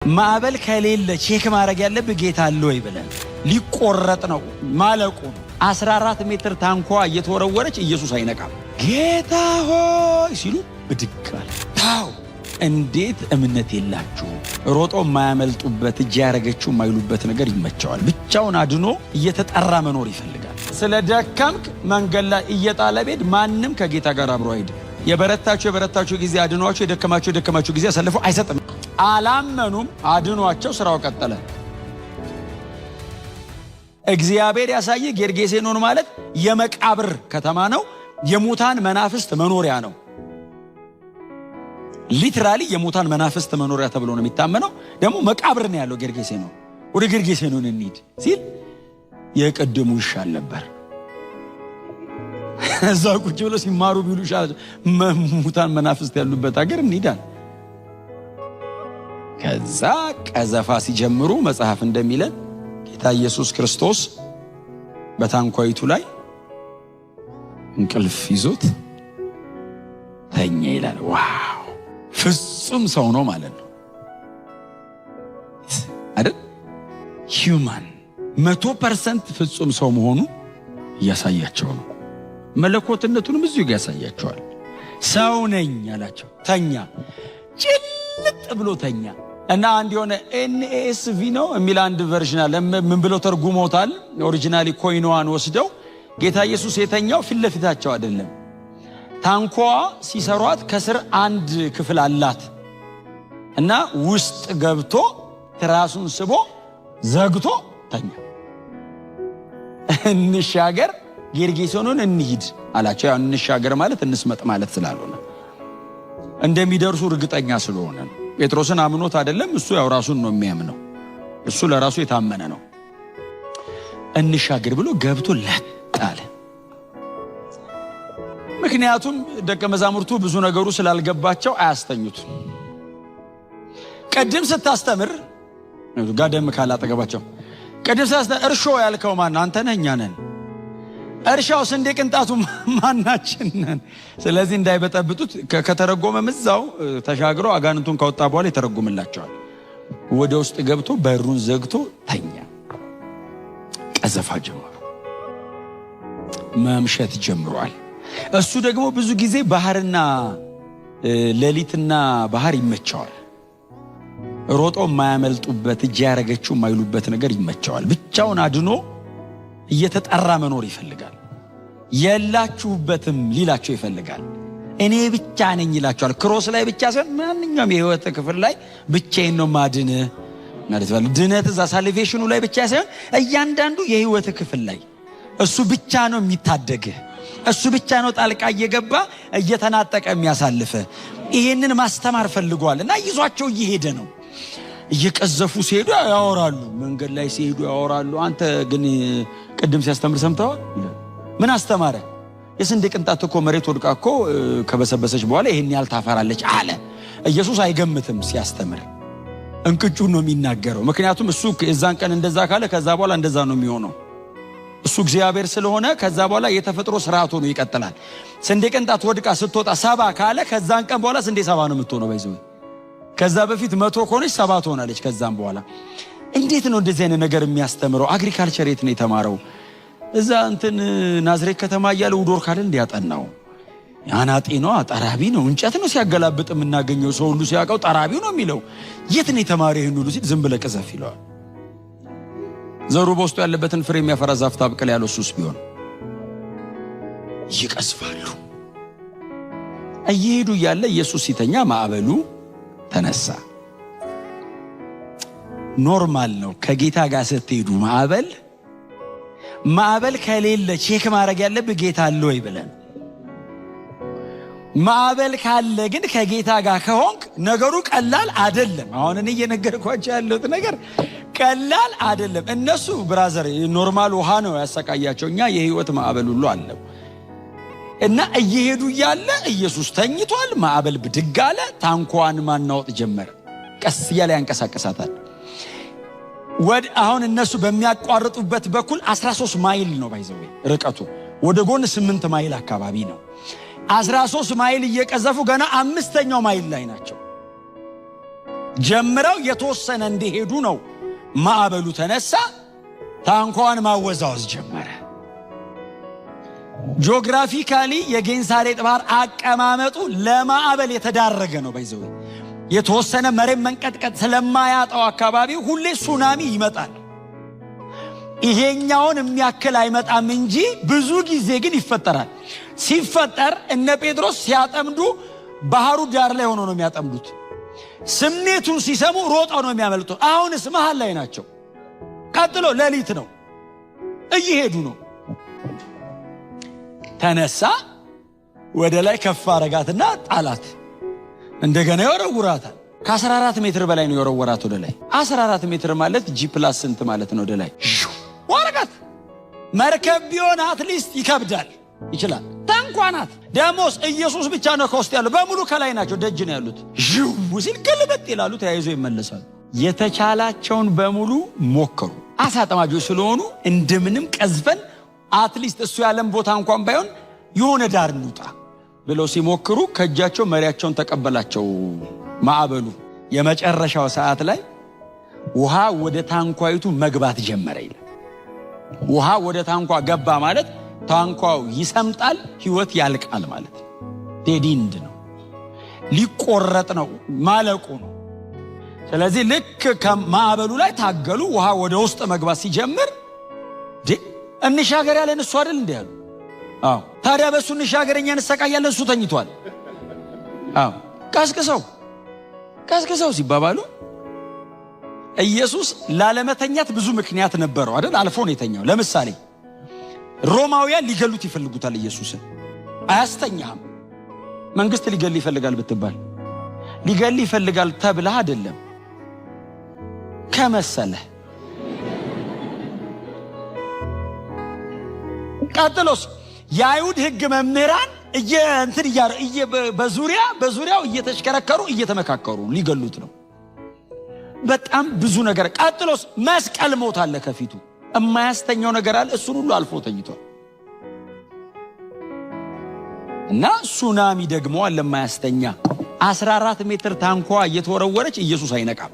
ማዕበል ከሌለ ቼክ ማድረግ ያለብህ ጌታ አለ ወይ ብለን ሊቆረጥ ነው ማለቁ 14 ሜትር ታንኳ እየተወረወረች ኢየሱስ አይነቃም። ጌታ ሆይ ሲሉ ብድግ አለ። ታው እንዴት እምነት የላችሁ ሮጦ የማያመልጡበት እጅ ያረገችው የማይሉበት ነገር ይመቸዋል። ብቻውን አድኖ እየተጠራ መኖር ይፈልጋል። ስለ ደከምክ መንገድ ላይ እየጣለ ቤት ማንም ከጌታ ጋር አብሮ አይደለም። የበረታችሁ ጊዜ አድኗቸው፣ የደከማችሁ ጊዜ አሳልፎ አይሰጥም። አላመኑም፣ አድኗቸው፣ ስራው ቀጠለ። እግዚአብሔር ያሳየ ጌርጌሴኖን ማለት የመቃብር ከተማ ነው። የሙታን መናፍስት መኖሪያ ነው። ሊትራሊ የሙታን መናፍስት መኖሪያ ተብሎ ነው የሚታመነው። ደግሞ መቃብር ነው ያለው ጌርጌሴኖን። ወደ ጌርጌሴኖን እንሂድ ሲል የቀደሙ ይሻል ነበር። እዛ ቁጭ ብሎ ሲማሩ ቢሉ ይሻል። ሙታን መናፍስት ያሉበት ሀገር እንሂዳል። ከዛ ቀዘፋ ሲጀምሩ መጽሐፍ እንደሚለን ጌታ ኢየሱስ ክርስቶስ በታንኳይቱ ላይ እንቅልፍ ይዞት ተኛ ይላል። ዋው! ፍጹም ሰው ነው ማለት ነው አይደል? ሂዩማን 100% ፍጹም ሰው መሆኑ እያሳያቸው ነው። መለኮትነቱንም እዚሁ ያሳያቸዋል። ሰው ነኝ አላቸው። ተኛ፣ ጭልጥ ብሎ ተኛ። እና አንድ የሆነ NASV ነው የሚል አንድ ቨርዥን አለ። ምን ብለው ተርጉሞታል? ኦሪጂናሊ ኮይኖዋን ወስደው ጌታ ኢየሱስ የተኛው ፊት ለፊታቸው አይደለም። ታንኳዋ ሲሰሯት ከስር አንድ ክፍል አላት እና ውስጥ ገብቶ ትራሱን ስቦ ዘግቶ ተኛ። እንሻገር ጌርጌሴኖን እንሂድ አላቸው። ያው እንሻገር ማለት እንስመጥ ማለት ስላልሆነ እንደሚደርሱ እርግጠኛ ስለሆነ ነው። ጴጥሮስን አምኖት አይደለም፣ እሱ ያው ራሱን ነው የሚያምነው። እሱ ለራሱ የታመነ ነው። እንሻገር ብሎ ገብቶ ለጥ አለ። ምክንያቱም ደቀ መዛሙርቱ ብዙ ነገሩ ስላልገባቸው አያስተኙት። ቅድም ስታስተምር ጋደም ካላጠገባቸው ቅድም ስታስተምር እርሾ ያልከው ማን? አንተ ነህ? እኛ ነን። እርሻው ስንዴ ቅንጣቱ ማናችን ነን። ስለዚህ እንዳይበጠብጡት ከተረጎመም እዛው ተሻግረው አጋንንቱን ካወጣ በኋላ ይተረጉምላቸዋል። ወደ ውስጥ ገብቶ በሩን ዘግቶ ተኛ። ቀዘፋ ጀመሩ። መምሸት ጀምሯል። እሱ ደግሞ ብዙ ጊዜ ባህርና ሌሊትና ባህር ይመቸዋል። ሮጦ የማያመልጡበት እጅ ያረገችው የማይሉበት ነገር ይመቸዋል። ብቻውን አድኖ እየተጠራ መኖር ይፈልጋል። የላችሁበትም ሊላቸው ይፈልጋል። እኔ ብቻ ነኝ ይላቸዋል። ክሮስ ላይ ብቻ ሳይሆን ማንኛውም የህይወት ክፍል ላይ ብቻዬን ነው ማድን ማለት ነው። ድነት እዛ ሳልቬሽኑ ላይ ብቻ ሳይሆን እያንዳንዱ የህይወት ክፍል ላይ እሱ ብቻ ነው የሚታደግህ። እሱ ብቻ ነው ጣልቃ እየገባ እየተናጠቀ የሚያሳልፈ። ይሄንን ማስተማር ፈልጓል እና ይዟቸው እየሄደ ነው። እየቀዘፉ ሲሄዱ ያወራሉ፣ መንገድ ላይ ሲሄዱ ያወራሉ። አንተ ግን ቅድም ሲያስተምር ሰምተዋል? ምን አስተማረ? የስንዴ ቅንጣት እኮ መሬት ወድቃ እኮ ከበሰበሰች በኋላ ይሄን ያህል ታፈራለች አለ። ኢየሱስ አይገምትም ሲያስተምር፣ እንቅጩን ነው የሚናገረው። ምክንያቱም እሱ የዛን ቀን እንደዛ ካለ ከዛ በኋላ እንደዛ ነው የሚሆነው። እሱ እግዚአብሔር ስለሆነ ከዛ በኋላ የተፈጥሮ ስርዓቱ ነው ይቀጥላል። ስንዴ ቅንጣት ወድቃ ስትወጣ 70 ካለ ከዛን ቀን በኋላ ስንዴ 70 ነው የምትሆነው። ባይዘው ከዛ በፊት 100 ከሆነች 70 ትሆናለች። ከዛም በኋላ እንዴት ነው እንደዚህ አይነት ነገር የሚያስተምረው? አግሪካልቸር የት ነው የተማረው? እዛ እንትን ናዝሬት ከተማ እያለ ውዶር ካለ እንዲያጠናው አናጢ ነው፣ ጠራቢ ነው፣ እንጨት ነው ሲያገላብጥ የምናገኘው። ሰው ሁሉ ሲያውቀው ጠራቢው ነው የሚለው። የት ነው የተማረው ይሄን ሁሉ ሲል ዝም ብለህ ቅዘፍ ይለዋል። ዘሩ በውስጡ ያለበትን ፍሬ የሚያፈራ ዛፍ ታብቅል ያለው እሱስ ቢሆን ይቀስፋሉ። እየሄዱ እያለ ኢየሱስ ሲተኛ ማዕበሉ ተነሳ። ኖርማል ነው። ከጌታ ጋር ስትሄዱ ማዕበል ከሌለ ቼክ ማድረግ ያለብህ ጌታ አለ ወይ ብለን። ማዕበል ካለ ግን ከጌታ ጋር ከሆንክ ነገሩ ቀላል አይደለም። አሁን እኔ እየነገርኳቸው ያለሁት ነገር ቀላል አይደለም። እነሱ ብራዘር ኖርማል ውሃ ነው ያሰቃያቸው። እኛ የህይወት ማዕበል ሁሉ አለው እና እየሄዱ እያለ ኢየሱስ ተኝቷል። ማዕበል ብድግ አለ። ታንኳን ማናወጥ ጀመረ። ቀስ እያለ ያንቀሳቀሳታል። አሁን እነሱ በሚያቋርጡበት በኩል 13 ማይል ነው ባይዘው ርቀቱ። ወደ ጎን 8 ማይል አካባቢ ነው። 13 ማይል እየቀዘፉ ገና 5ኛው ማይል ላይ ናቸው። ጀምረው የተወሰነ እንደሄዱ ነው ማዕበሉ ተነሳ። ታንኳን ማወዛወዝ ጀመረ። ጂኦግራፊካሊ የጌንሳሬጥ ባህር አቀማመጡ ለማዕበል የተዳረገ ነው። ባይዘው የተወሰነ መሬት መንቀጥቀጥ ስለማያጣው አካባቢ ሁሌ ሱናሚ ይመጣል። ይሄኛውን የሚያክል አይመጣም እንጂ ብዙ ጊዜ ግን ይፈጠራል። ሲፈጠር እነ ጴጥሮስ ሲያጠምዱ ባህሩ ዳር ላይ ሆኖ ነው የሚያጠምዱት። ስሜቱን ሲሰሙ ሮጠው ነው የሚያመልጡት። አሁንስ መሃል ላይ ናቸው። ቀጥሎ ሌሊት ነው፣ እየሄዱ ነው። ተነሳ፣ ወደ ላይ ከፍ አረጋትና ጣላት። እንደገና ይወረውራታል። ከ14 ሜትር በላይ ነው የወረወራት ወደ ላይ። 14 ሜትር ማለት G+ ስንት ማለት ነው? ወደ ላይ ወረቀት መርከብ ቢሆን አትሊስት ይከብዳል፣ ይችላል። ታንኳ ናት። ደሞስ ኢየሱስ ብቻ ነው ከውስጥ ያለው፣ በሙሉ ከላይ ናቸው፣ ደጅ ነው ያሉት። ዥው ሲል ገልበጥ ይላሉ፣ ተያይዞ ይመለሳሉ። የተቻላቸውን በሙሉ ሞከሩ። አሳ አጥማጆች ስለሆኑ እንደምንም ቀዝፈን አትሊስት እሱ ያለን ቦታ እንኳን ባይሆን የሆነ ዳር እንውጣ ብለው ሲሞክሩ ከእጃቸው መሪያቸውን ተቀበላቸው ማዕበሉ። የመጨረሻው ሰዓት ላይ ውሃ ወደ ታንኳይቱ መግባት ጀመረ ይላል። ውሃ ወደ ታንኳ ገባ ማለት ታንኳው ይሰምጣል፣ ህይወት ያልቃል ማለት ነው። ዴዲንድ ነው፣ ሊቆረጥ ነው፣ ማለቁ ነው። ስለዚህ ልክ ከማዕበሉ ላይ ታገሉ። ውሃ ወደ ውስጥ መግባት ሲጀምር እንሻገር ያለን እሱ አይደል እንዴ ያሉ? አዎ። ታዲያ በሱ እንሻገረኛ እንሰቃያለን፣ እሱ ተኝቷል። አዎ። ቀስቅሰው ሲባባሉ ኢየሱስ ላለመተኛት ብዙ ምክንያት ነበረው አይደል? አልፎ ነው የተኛው። ለምሳሌ ሮማውያን ሊገሉት ይፈልጉታል ኢየሱስን። አያስተኛህም። መንግስት ሊገል ይፈልጋል ብትባል ሊገል ይፈልጋል ተብለህ አይደለም ከመሰለህ። ቀጥሎስ የአይሁድ ሕግ መምህራን በዙሪያው እየተሽከረከሩ እየተመካከሩ ሊገሉት ነው። በጣም ብዙ ነገር። ቀጥሎስ መስቀል ሞት አለ ከፊቱ፣ የማያስተኛው ነገር አለ። እሱን ሁሉ አልፎ ተኝቷል። እና ሱናሚ ደግሞ አለ የማያስተኛ። 14 ሜትር ታንኳ እየተወረወረች ኢየሱስ አይነቃም።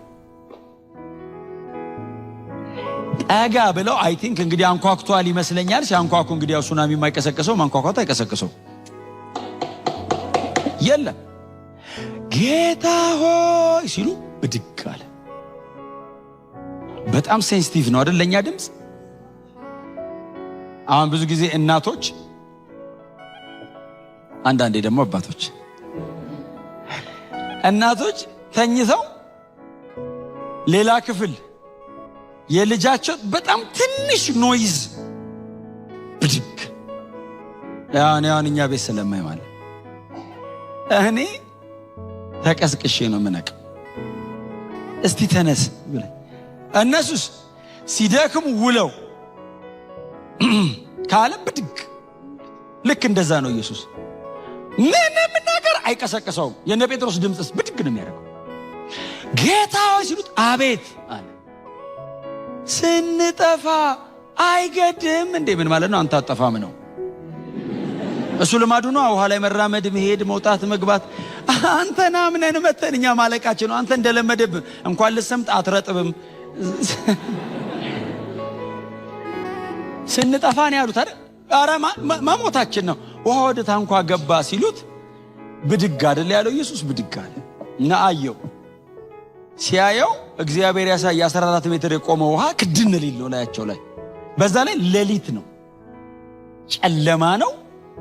ጠጋ ብለው አይ ቲንክ እንግዲህ አንኳኩቷል ይመስለኛል። ሲያንኳኩ እንግዲህ ያው ሱናሚ የማይቀሰቅሰው ማንኳኳት አይቀሰቅሰው የለም። ጌታ ሆይ ሲሉ ብድግ አለ። በጣም ሴንሲቲቭ ነው አይደል ለኛ ድምፅ። አሁን ብዙ ጊዜ እናቶች፣ አንዳንዴ ደግሞ አባቶች፣ እናቶች ተኝተው ሌላ ክፍል የልጃቸው በጣም ትንሽ ኖይዝ ብድግ ያን እኛ ቤት ስለማይ ማለት እኔ ተቀስቅሼ ነው ምነቅ። እስቲ ተነስ ብለ እነሱስ ሲደክሙ ውለው ካለ ብድግ። ልክ እንደዛ ነው ኢየሱስ። ምንም ነገር አይቀሰቅሰውም። የነ ጴጥሮስ ድምፅስ ብድግ ነው የሚያደርገው። ጌታ ሆይ ሲሉት አቤት አለ። ስንጠፋ አይገድም እንዴ? ምን ማለት ነው? አንተ አጠፋም ነው እሱ ልማዱ ነው። ውሃ ላይ መራመድ፣ መሄድ፣ መውጣት፣ መግባት። አንተና ምንን መተንኛ ማለቃችን ነው። አንተ እንደለመደብ እንኳን ልሰምጥ አትረጥብም። ስንጠፋ ነው ያሉት አይደል? ኧረ መሞታችን ነው። ውሃ ወደ ታንኳ ገባ ሲሉት ብድግ አይደል ያለው ኢየሱስ። ብድግ አለ እና አየው። ሲያየው እግዚአብሔር ያሳይ 14 ሜትር የቆመ ውሃ ክድን ሊል ነው ላያቸው ላይ። በዛ ላይ ሌሊት ነው፣ ጨለማ ነው፣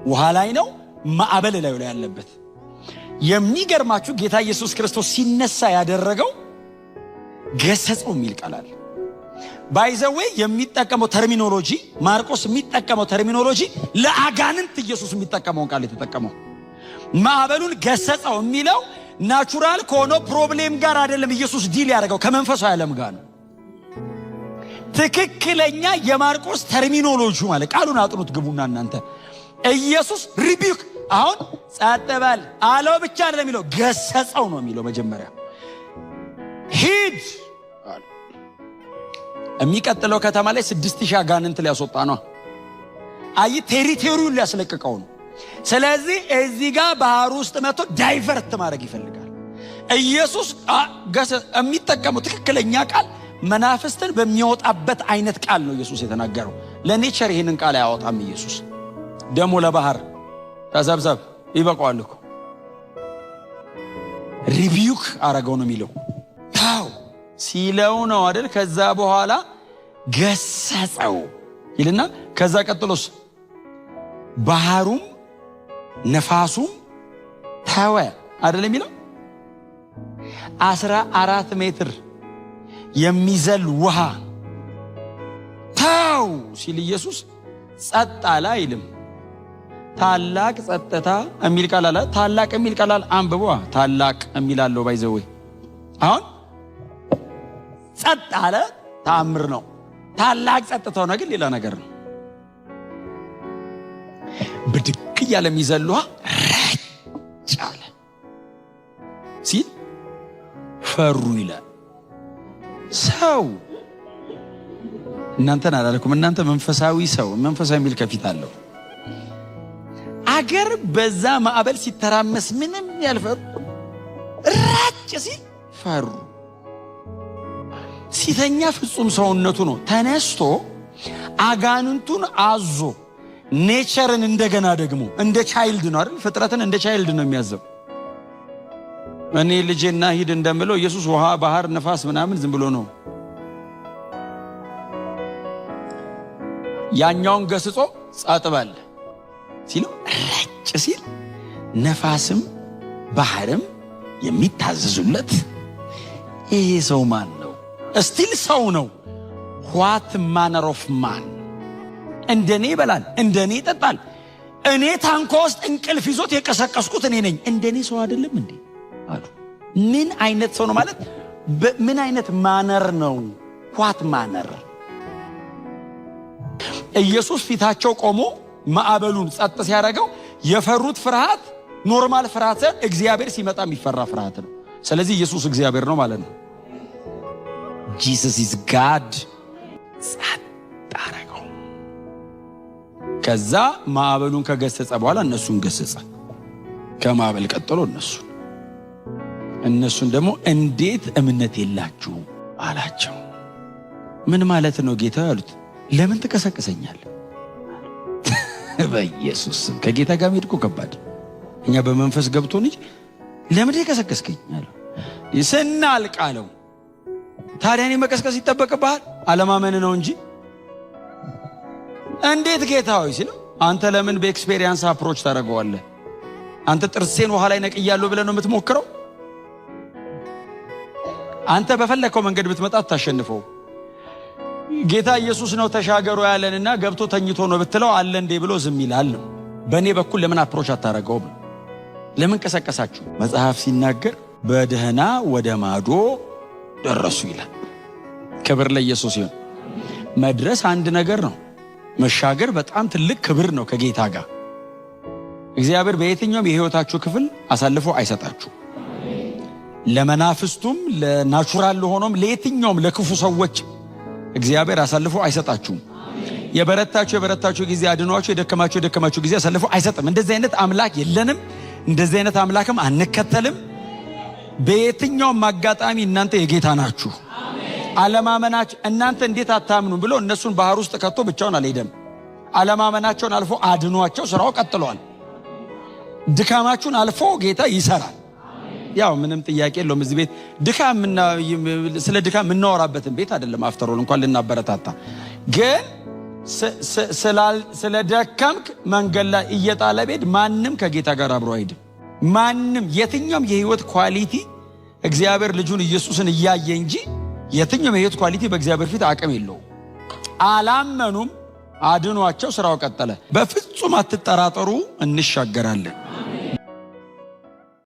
ውሃ ላይ ነው፣ ማዕበል ላይ ያለበት። የሚገርማችሁ ጌታ ኢየሱስ ክርስቶስ ሲነሳ ያደረገው ገሰጸው የሚል ቃል አለ። ባይዘዌ የሚጠቀመው ተርሚኖሎጂ፣ ማርቆስ የሚጠቀመው ተርሚኖሎጂ ለአጋንንት ኢየሱስ የሚጠቀመውን ቃል የተጠቀመው። ማዕበሉን ገሰጸው የሚለው ናቹራል ከሆነው ፕሮብሌም ጋር አይደለም። ኢየሱስ ዲል ያደረገው ከመንፈሳዊ ዓለም ጋር ነው። ትክክለኛ የማርቆስ ተርሚኖሎጂ ማለት ቃሉን አጥኑት ግቡና እናንተ። ኢየሱስ ሪቢክ አሁን ጸጥ በል አለው ብቻ አይደለም የሚለው፣ ገሰጸው ነው የሚለው። መጀመሪያ ሂድ አለ። የሚቀጥለው ከተማ ላይ 6000 አጋንንት ሊያስወጣ ነው። አይ ቴሪቶሪውን ሊያስለቅቀው ነው። ስለዚህ እዚህ ጋር ባህር ውስጥ መጥቶ ዳይቨርት ማድረግ ይፈልጋል። ኢየሱስ የሚጠቀመው ትክክለኛ ቃል መናፍስትን በሚያወጣበት አይነት ቃል ነው ኢየሱስ የተናገረው። ለኔቸር ይሄንን ቃል አያወጣም ኢየሱስ። ደሞ ለባህር ተዘብዘብ ይበቃዋል እኮ ሪቢዩክ አረጋው ነው የሚለው። ታው ሲለው ነው አይደል? ከዛ በኋላ ገሰጸው ይልና ከዛ ቀጥሎስ ባህሩም ነፋሱም ተወ አይደል የሚለው። 14 ሜትር የሚዘል ውሃ ታው ሲል ኢየሱስ ጸጥ አለ አይልም። ታላቅ ጸጥታ የሚል ቃል አለ። ታላቅ የሚል ቃል አንብቦ ታላቅ የሚል አለው ባይዘው። አሁን ጸጥ አለ ተአምር ነው። ታላቅ ጸጥታው ነው ግን ሌላ ነገር ነው። ብድግ ያለ የሚዘል ውሃ ረጭ አለ ሲል ፈሩ ይላል። ሰው እናንተን አላልኩም። እናንተ መንፈሳዊ ሰው መንፈሳዊ የሚል ከፊት አለው። አገር በዛ ማዕበል ሲተራመስ ምንም ያልፈሩ ረጭ ሲል ፈሩ። ሲተኛ ፍጹም ሰውነቱ ነው ተነስቶ አጋንንቱን አዞ ኔቸርን እንደገና ደግሞ እንደ ቻይልድ ነው አይደል? ፍጥረትን እንደ ቻይልድ ነው የሚያዘው። እኔ ልጄና ሂድ እንደምለው ኢየሱስ ውሃ፣ ባህር፣ ነፋስ ምናምን ዝም ብሎ ነው። ያኛውን ገስጾ ጸጥ በል ሲለው ረጭ ሲል ነፋስም ባህርም የሚታዘዙለት ይሄ ሰው ማን ነው? እስቲል ሰው ነው። what manner of man? እንደኔ ይበላል፣ እንደኔ ይጠጣል። እኔ ታንኳ ውስጥ እንቅልፍ ይዞት የቀሰቀስኩት እኔ ነኝ። እንደኔ ሰው አይደለም እንዴ አሉ። ምን አይነት ሰው ነው ማለት ምን አይነት ማነር ነው? what manner? ኢየሱስ ፊታቸው ቆሞ ማዕበሉን ጸጥ ሲያደርገው የፈሩት ፍርሃት ኖርማል ፍርሃት ሳይሆን እግዚአብሔር ሲመጣ የሚፈራ ፍርሃት ነው። ስለዚህ ኢየሱስ እግዚአብሔር ነው ማለት ነው። Jesus is God። ጸጥ አደረገው። ከዛ ማዕበሉን ከገሰጸ በኋላ እነሱን ገሰጸ። ከማዕበል ቀጥሎ እነሱን ደግሞ እንዴት እምነት የላችሁ አላቸው። ምን ማለት ነው ጌታ ያሉት? ለምን ትቀሰቅሰኛለህ? በኢየሱስ ስም ከጌታ ጋር ሄድኩ ከባድ እኛ በመንፈስ ገብቶን እንጂ ለምን ትቀሰቅስከኝ አለው። ይስናልቅ አለው። ታዲያ እኔ መቀስቀስ ይጠበቅብሃል? አለማመን ነው እንጂ እንዴት ጌታ ሆይ ሲለው አንተ ለምን በኤክስፔሪየንስ አፕሮች ታደርገዋለህ? አንተ ጥርሴን ውሃ ላይ ነቅያለሁ ብለህ ነው የምትሞክረው? አንተ በፈለከው መንገድ ብትመጣ ታሸንፈው። ጌታ ኢየሱስ ነው ተሻገሩ ያለንና ገብቶ ተኝቶ ነው ብትለው አለ እንዴ ብሎ ዝም ይላል። በእኔ በኩል ለምን አፕሮች አታደርገውም? ለምን ቀሰቀሳችሁ? መጽሐፍ ሲናገር በደህና ወደ ማዶ ደረሱ ይላል። ክብር ለኢየሱስ ይሁን። መድረስ አንድ ነገር ነው፣ መሻገር በጣም ትልቅ ክብር ነው ከጌታ ጋር። እግዚአብሔር በየትኛውም የህይወታችሁ ክፍል አሳልፎ አይሰጣችሁ። ለመናፍስቱም ለናቹራል ለሆነም ለየትኛውም ለክፉ ሰዎች እግዚአብሔር አሳልፎ አይሰጣችሁም። የበረታችሁ ጊዜ አድኗችሁ፣ የደከማችሁ ጊዜ አሳልፎ አይሰጥም። እንደዚህ አይነት አምላክ የለንም። እንደዚህ አይነት አምላክም አንከተልም። በየትኛውም አጋጣሚ እናንተ የጌታ ናችሁ። አለማመናችሁ እናንተ እንዴት አታምኑ ብሎ እነሱን ባህር ውስጥ ከቶ ብቻውን አልሄደም። አለማመናቸውን አልፎ አድኗቸው ስራው ቀጥሏል። ድካማችሁን አልፎ ጌታ ይሰራል። ያው ምንም ጥያቄ የለውም። እዚህ ቤት ስለ ድካም የምናወራበትን ቤት አይደለም። አፍተሮል እንኳን ልናበረታታ ግን ስለ ደከምክ መንገድ ላይ እየጣለ ቤት ማንም ከጌታ ጋር አብሮ አይሄድም። ማንም የትኛውም የህይወት ኳሊቲ እግዚአብሔር ልጁን ኢየሱስን እያየ እንጂ የትኛውም የህይወት ኳሊቲ በእግዚአብሔር ፊት አቅም የለውም። አላመኑም፣ አድኗቸው ስራው ቀጠለ። በፍጹም አትጠራጠሩ፣ እንሻገራለን።